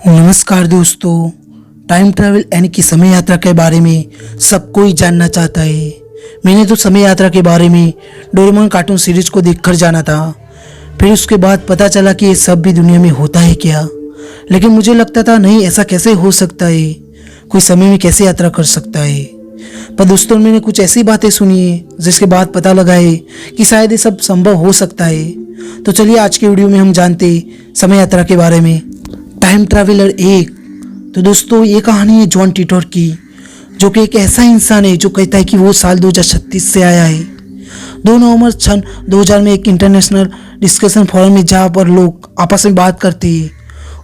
नमस्कार दोस्तों। Time travel यानी कि समय यात्रा के बारे में सब कोई जानना चाहता है। मैंने तो समय यात्रा के बारे में डोरेमोन कार्टून सीरीज को देखकर जाना था। फिर उसके बाद पता चला कि ये सब भी दुनिया में होता है क्या। लेकिन मुझे लगता था नहीं, ऐसा कैसे हो सकता है, कोई समय में कैसे यात्रा कर सकता है। पर दोस्तों, मैंने कुछ ऐसी बातें सुनी है जिसके बाद पता लगा है कि शायद ये सब संभव हो सकता है। तो चलिए आज के वीडियो में हम जानते समय यात्रा के बारे में। Time traveller 1। तो दोस्तों, ये कहानी है जॉन टिटोर की, जो कि एक ऐसा इंसान है जो कहता है कि वो साल 2036 से आया है। 2 नवंबर सन 2000 में एक इंटरनेशनल डिस्कशन फोरम में जहाँ पर लोग आपस में बात करते हैं,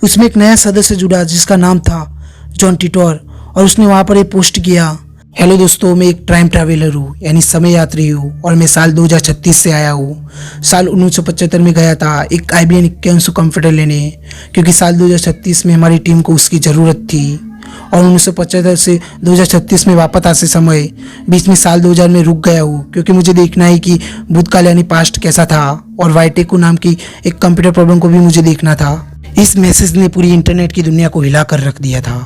उसमें एक नया सदस्य जुड़ा जिसका नाम था जॉन टिटोर, और उसने वहाँ पर एक पोस्ट किया। हेलो दोस्तों, मैं एक टाइम ट्रैवलर हूँ यानी समय यात्री हूँ, और मैं साल 2036 से आया हूँ। साल 1975 में गया था एक IBM 5100 कंप्यूटर लेने, क्योंकि साल 2036 में हमारी टीम को उसकी ज़रूरत थी। और 1975 से 2036 में वापस आते समय बीच में साल 2000 में रुक गया हूँ, क्योंकि मुझे देखना है कि भूतकाल यानी पास्ट कैसा था, और वाइटेको नाम की एक कंप्यूटर प्रॉब्लम को भी मुझे देखना था। इस मैसेज ने पूरी इंटरनेट की दुनिया को हिला कर रख दिया था।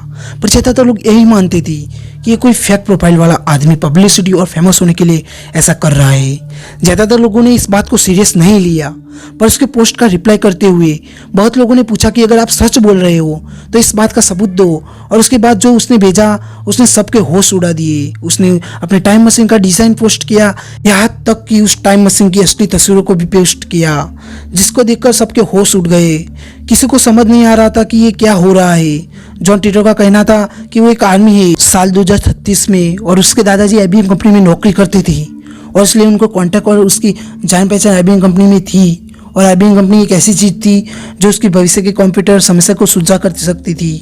पर ज़्यादातर लोग यही मानते थे कि ये कोई फेक प्रोफाइल वाला आदमी पब्लिसिटी और फेमस होने के लिए ऐसा कर रहा है। ज़्यादातर लोगों ने इस बात को सीरियस नहीं लिया, पर उसके पोस्ट का रिप्लाई करते हुए बहुत लोगों ने पूछा कि अगर आप सच बोल रहे हो तो इस बात का सबूत दो। और उसके बाद जो उसने भेजा, उसने सबके होश उड़ा दिए। उसने अपने टाइम मशीन का डिज़ाइन पोस्ट किया, यहाँ तक कि उस टाइम मशीन की असली तस्वीरों को भी पोस्ट किया, जिसको देखकर सबके होश उड़ गए। किसी को समझ नहीं आ रहा था कि ये क्या हो रहा है। जॉन टिटोर का कहना था कि वो एक आदमी है साल 2036 में, और उसके दादाजी IBM कंपनी में नौकरी करते थे, और इसलिए उनको कॉन्टैक्ट और उसकी जान पहचान IBM कंपनी में थी। और IBM कंपनी एक ऐसी चीज़ थी जो उसकी भविष्य के कंप्यूटर समस्या को सुलझा कर सकती थी।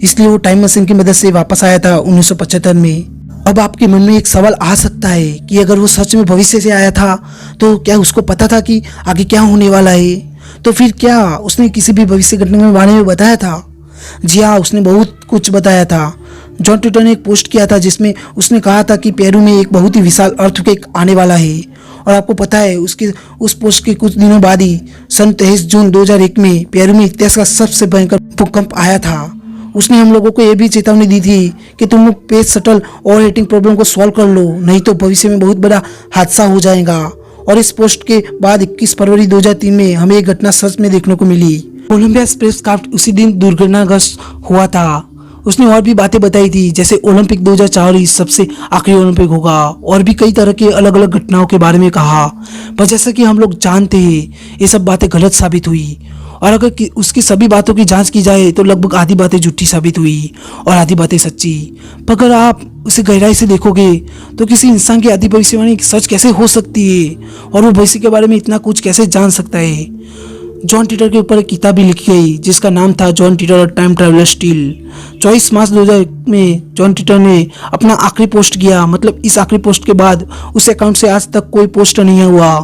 इसलिए वो टाइम मशीन की मदद से वापस आया था 1975 में। अब आपके मन में एक सवाल आ सकता है कि अगर वो सच में भविष्य से आया था तो क्या उसको पता था कि आगे क्या होने वाला है? तो फिर क्या उसने किसी भी भविष्य घटना के बारे में बताया था? जी हाँ, उसने बहुत कुछ बताया था। जॉन टिटोर ने एक पोस्ट किया था जिसमें उसने कहा था कि पेरू में एक बहुत ही विशाल अर्थक्वेक आने वाला है। और आपको पता है उस पोस्ट के कुछ दिनों बाद ही सन 23 जून 2001 में पेरू में इतिहास का सबसे भयंकर भूकंप आया था। उसने हम लोगों को यह भी चेतावनी दी थी कि तुम लोग space shuttle over heating problem को सॉल्व कर लो, नहीं तो भविष्य में बहुत बड़ा हादसा हो जाएगा। और इस पोस्ट के बाद 21 फरवरी 2003 में हमें एक घटना सच में देखने को मिली। कोलंबिया स्पेसक्राफ्ट उसी दिन दुर्घटनाग्रस्त हुआ था। उसने और भी बातें बताई थी, जैसे ओलंपिक 2004 ही सबसे आखिरी ओलंपिक होगा, और भी कई तरह के अलग अलग घटनाओं के बारे में कहा। पर जैसा कि हम लोग जानते हैं, ये सब बातें गलत साबित हुई। और अगर उसकी सभी बातों की जांच की जाए तो लगभग आधी बातें झूठी साबित हुई और आधी बातें सच्ची। पर अगर आप उसे गहराई से देखोगे तो किसी इंसान की आधी भविष्यवाणी सच कैसे हो सकती है, और वो भविष्य के बारे में इतना कुछ कैसे जान सकता है? जॉन टिटोर के ऊपर एक किताब भी लिखी गई जिसका नाम था जॉन टिटोर और टाइम ट्रैवलर स्टील। 24 मार्च 2000 में जॉन टिटोर ने अपना आखिरी पोस्ट किया। मतलब इस आखिरी पोस्ट के बाद उस अकाउंट से आज तक कोई पोस्ट नहीं हुआ,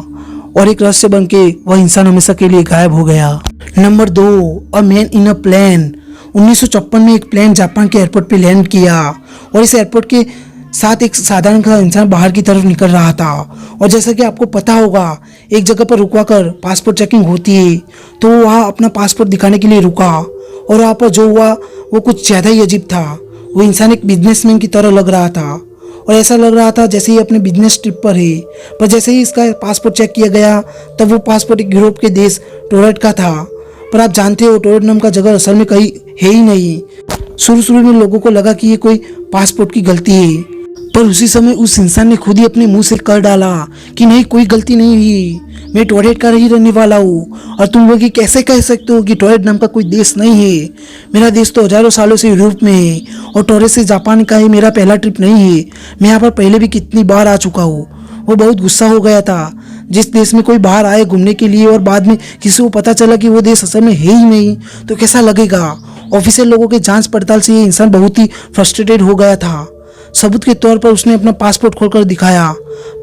और एक रहस्य बन के वह इंसान हमेशा के लिए गायब हो गया। Number 2, a man in a plane. 1954 में एक प्लेन जापान के एयरपोर्ट पे लैंड किया, और इस एयरपोर्ट के साथ एक साधारण सा इंसान बाहर की तरफ निकल रहा था। और जैसा कि आपको पता होगा, एक जगह पर रुकवा कर पासपोर्ट चेकिंग होती है, तो वहाँ अपना पासपोर्ट दिखाने के लिए रुका। और वहाँ पर जो हुआ वो कुछ ज़्यादा ही अजीब था। वो इंसान एक बिजनेसमैन की तरह लग रहा था, और ऐसा लग रहा था जैसे ही अपने बिजनेस ट्रिप पर है। पर जैसे ही इसका पासपोर्ट चेक किया गया तब वो पासपोर्ट एक यूरोप के देश टोरट का था। पर आप जानते हो, टोरट नाम का जगह असल में कहीं है ही नहीं। शुरू में लोगों को लगा कि ये कोई पासपोर्ट की गलती है, पर उसी समय उस इंसान ने खुद ही अपने मुंह से कर डाला कि नहीं, कोई गलती नहीं हुई, मैं टोरट का ही रहने वाला हूँ। और तुम लोग ये कैसे कह सकते हो कि टोरट नाम का कोई देश नहीं है? मेरा देश तो हजारों सालों से यूरोप में है, और टोरट से जापान का ही मेरा पहला ट्रिप नहीं है। मैं यहाँ पर पहले भी कितनी बार आ चुका हूँ। वो बहुत गुस्सा हो गया था। जिस देश में कोई बाहर आए घूमने के लिए और बाद में किसी को पता चला कि वो देश असल में है ही नहीं, तो कैसा लगेगा? ऑफिशियल लोगों के जांच पड़ताल से ये इंसान बहुत ही फ्रस्ट्रेटेड हो गया था। सबूत के तौर पर उसने अपना पासपोर्ट खोलकर दिखाया।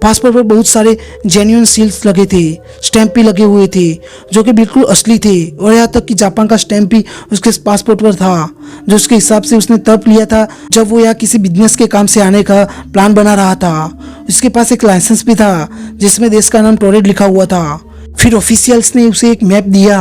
पासपोर्ट पर बहुत सारे जेन्युइन सील्स लगे थे, स्टैंप भी लगे हुए थे जो कि बिल्कुल असली थे, और यहाँ तक कि जापान का स्टैंप भी उसके पासपोर्ट पर था, जो उसके हिसाब से उसने तब लिया था जब वो यहाँ किसी बिजनेस के काम से आने का प्लान बना रहा था। उसके पास एक लाइसेंस भी था जिसमें देश का नाम टोरट लिखा हुआ था। फिर ऑफिशियल्स ने उसे एक मैप दिया,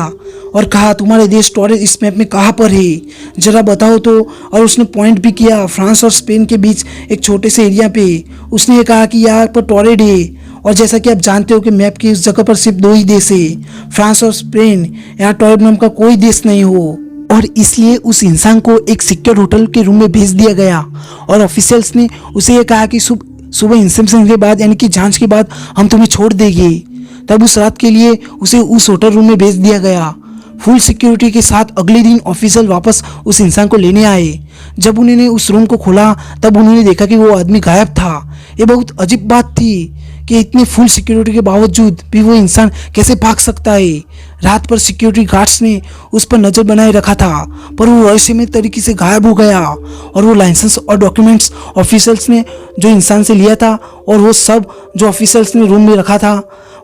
और कहा तुम्हारे देश टॉरेज इस मैप में कहाँ पर है, जरा बताओ तो। और उसने पॉइंट भी किया फ्रांस और स्पेन के बीच एक छोटे से एरिया पे। उसने ये कहा कि यहाँ पर टॉरेज है। और जैसा कि आप जानते हो कि मैप की उस जगह पर सिर्फ दो ही देश है, फ्रांस और स्पेन। यहाँ टॉरेज नाम का कोई देश नहीं हो। और इसलिए उस इंसान को एक सिक्योर होटल के रूम में भेज दिया गया और ऑफिशियल्स ने उसे ये कहा कि सुबह इंस्पेक्शन के बाद यानी कि जांच के बाद हम तुम्हें छोड़ देंगे। तब उस रात के लिए उसे उस होटल रूम में भेज दिया गया फुल सिक्योरिटी के साथ। अगले दिन ऑफिसर वापस उस इंसान को लेने आए। जब उन्होंने उस रूम को खोला तब उन्होंने देखा कि वो आदमी गायब था। ये बहुत अजीब बात थी कि इतने फुल सिक्योरिटी के बावजूद भी वो इंसान कैसे भाग सकता है। रात पर सिक्योरिटी गार्ड्स ने उस पर नज़र बनाए रखा था, पर वो रहस्यमय तरीके से गायब हो गया। और वो लाइसेंस और डॉक्यूमेंट्स ऑफिसर्स ने जो इंसान से लिया था और वो सब जो ऑफिसर्स ने रूम में रखा था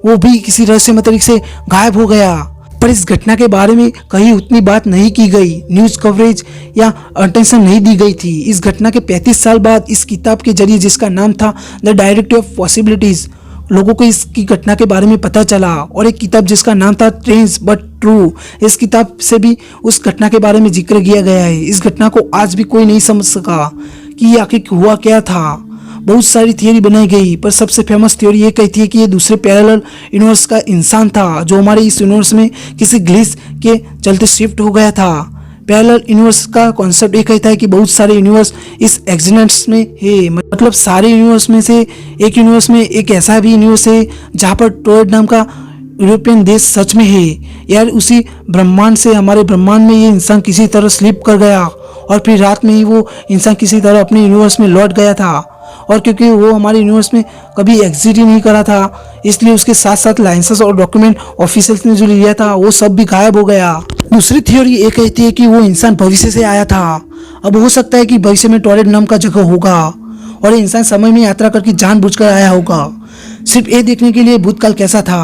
वो भी किसी रहस्यमय तरीके से गायब हो गया। पर इस घटना के बारे में कहीं उतनी बात नहीं की गई, न्यूज़ कवरेज या अटेंशन नहीं दी गई थी। इस घटना के 35 साल बाद इस किताब के जरिए, जिसका नाम था द डायरेक्टिव ऑफ पॉसिबिलिटीज, लोगों को इसकी घटना के बारे में पता चला। और एक किताब जिसका नाम था ट्रेंस बट ट्रू, इस किताब से भी उस घटना के बारे में जिक्र किया गया है। इस घटना को आज भी कोई नहीं समझ सका कि ये आखिर हुआ क्या था। बहुत सारी थियोरी बनाई गई, पर सबसे फेमस थ्योरी ये कहती है कि ये दूसरे पैरेलल यूनिवर्स का इंसान था जो हमारे इस यूनिवर्स में किसी ग्लिच के चलते शिफ्ट हो गया था। पैरेलल यूनिवर्स का कॉन्सेप्ट ये कहता है कि बहुत सारे यूनिवर्स इस एक्सिडेंट्स में है, मतलब सारे यूनिवर्स में से एक यूनिवर्स में एक ऐसा भी यूनिवर्स है जहाँ पर टॉरेज नाम का यूरोपियन देश सच में है। यार उसी ब्रह्मांड से, हमारे ब्रह्मांड में ये इंसान किसी तरह स्लिप कर गया और फिर रात में ही वो इंसान किसी तरह अपने यूनिवर्स में लौट गया था। और क्योंकि वो हमारे यूनिवर्स में कभी एग्जिट ही नहीं करा था, इसलिए उसके साथ साथ लाइसेंस और डॉक्यूमेंट ऑफिसर्स ने जो लिया था वो सब भी गायब हो गया। दूसरी थ्योरी ये कहती है कि वो इंसान भविष्य से आया था। अब हो सकता है कि भविष्य में टॉरेज नाम का जगह होगा और ये इंसान समय में यात्रा करके जानबूझकर आया होगा, सिर्फ ये देखने के लिए भूतकाल कैसा था।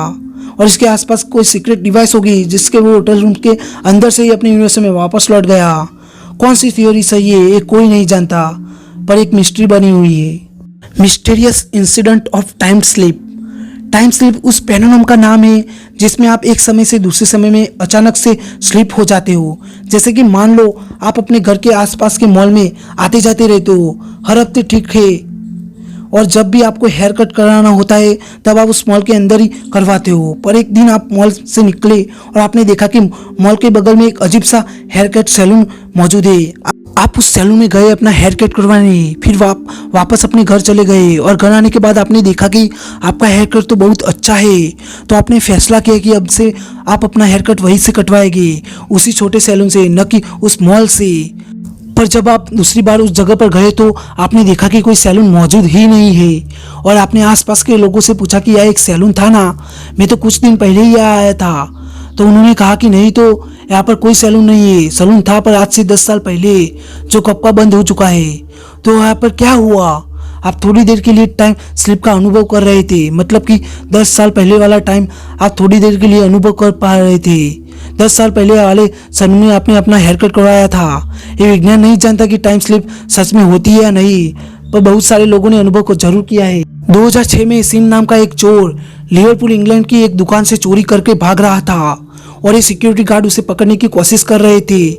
और इसके आसपास कोई सीक्रेट डिवाइस होगी जिसके वो होटल रूम के अंदर से ही अपने यूनिवर्स में वापस लौट गया। कौन सी थ्योरी सही है ये कोई नहीं जानता, पर एक मिस्ट्री बनी हुई है। Mysterious incident of time slip. Time slip उस फेनोमेनन का नाम है जिसमें आप एक समय से दूसरे समय में अचानक से स्लिप हो जाते हो। जैसे कि मान लो आप अपने घर के आसपास के मॉल में आते जाते रहते हो हर हफ्ते, ठीक है, और जब भी आपको हेयर कट कराना होता है तब आप उस मॉल के अंदर ही करवाते हो। पर एक दिन आप मॉल से निकले और आपने देखा कि मॉल के बगल में एक अजीब सा हेयर कट सैलून मौजूद है। आप उस सैलून में गए अपना हेयर कट करवाने, फिर वापस अपने घर चले गए और घर आने के बाद आपने देखा कि आपका हेयर कट तो बहुत अच्छा है। तो आपने फैसला किया कि अब से आप अपना हेयर कट वहीं से कटवाएंगे, उसी छोटे सैलून से, न कि उस मॉल से। पर जब आप दूसरी बार उस जगह पर गए तो आपने देखा कि कोई सैलून मौजूद ही नहीं है। और आपने आसपास के लोगों से पूछा कि यह एक सैलून था ना, मैं तो कुछ दिन पहले ही आया था। तो उन्होंने कहा कि नहीं, तो यहाँ पर कोई सैलून नहीं है। सैलून था पर आज से 10 साल पहले, जो कब का बंद हो चुका है। तो यहाँ पर क्या हुआ? आप थोड़ी देर के लिए टाइम स्लिप का अनुभव कर रहे थे, मतलब कि 10 साल पहले वाला टाइम आप थोड़ी देर के लिए अनुभव कर पा रहे थे। 10 साल पहले वाले सैलून में आपने अपना हेयर कट करवाया था। ये विज्ञान नहीं जानता कि टाइम स्लिप सच में होती है या नहीं, पर बहुत सारे लोगों ने अनुभव को जरूर किया है। 2006 में सिम नाम का एक चोर लिवरपूल इंग्लैंड की एक दुकान से चोरी करके भाग रहा था और ये सिक्योरिटी गार्ड उसे पकड़ने की कोशिश कर रहे थे।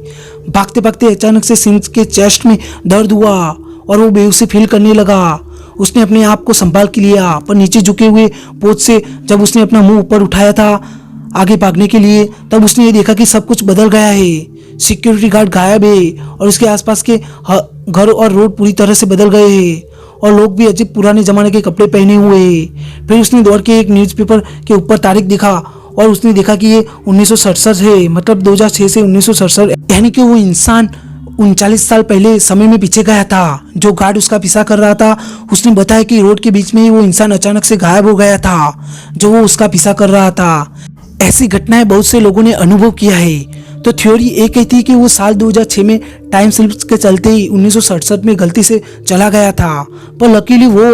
भागते भागते अचानक से सिम के चेस्ट में दर्द हुआ और वो बेहोशी फील करने लगा। उसने अपने आप को संभाल के लिया, पर नीचे झुके हुए पोज से जब उसने अपना मुंह ऊपर उठाया था आगे भागने के लिए, तब उसने ये देखा कि सब कुछ बदल गया है। सिक्योरिटी गार्ड गायब है और उसके आसपास के घर और रोड पूरी तरह से बदल गए हैं और लोग भी अजीब पुराने जमाने के कपड़े पहने हुए हैं। फिर उसने दौड़ के एक न्यूज़पेपर के ऊपर तारीख देखा और उसने देखा कि ये 1967 है, मतलब 2006 से 1967, यानी कि वो इंसान 39 साल पहले समय में पीछे गया था। जो गार्ड उसका पीछा कर रहा था उसने बताया कि रोड के बीच में ही वो इंसान अचानक से गायब हो गया था जो वो उसका पीछा कर रहा था। ऐसी घटनाएं बहुत से लोगों ने अनुभव किया है। तो थ्योरी ये कहती है कि वो साल 2006 में टाइम स्लिप के चलते ही 1967 में गलती से चला गया था, पर लकीली वो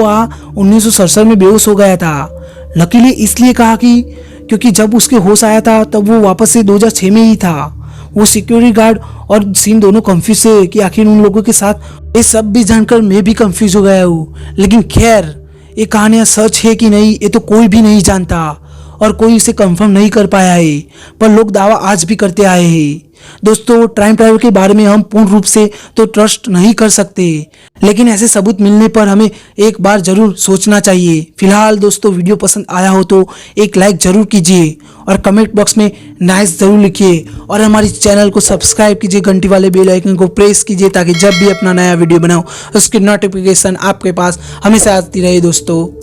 1967 में बेहोश हो गया था। लकीली इसलिए कहा कि क्योंकि जब उसके होश आया था तब वो वापस से 2006 में ही था। वो सिक्योरिटी गार्ड और सीन दोनों कंफ्यूज है कि आखिर उन लोगों के साथ। ये सब भी जानकर मैं भी कंफ्यूज हो गया हूँ, लेकिन खैर ये कहानियाँ सच है कि नहीं ये तो कोई भी नहीं जानता। और कोई इसे कंफर्म नहीं कर पाया है, पर लोग दावा आज भी करते आए हैं। दोस्तों, टाइम ट्रैवल के बारे में हम पूर्ण रूप से तो ट्रस्ट नहीं कर सकते, लेकिन ऐसे सबूत मिलने पर हमें एक बार जरूर सोचना चाहिए। फिलहाल दोस्तों, वीडियो पसंद आया हो तो एक लाइक जरूर कीजिए और कमेंट बॉक्स में नाइस जरूर लिखिए और हमारे चैनल को सब्सक्राइब कीजिए, घंटी वाले बेल आइकन को प्रेस कीजिए ताकि जब भी अपना नया वीडियो बनाओ उसकी नोटिफिकेशन आपके पास हमेशा आती रहे दोस्तों।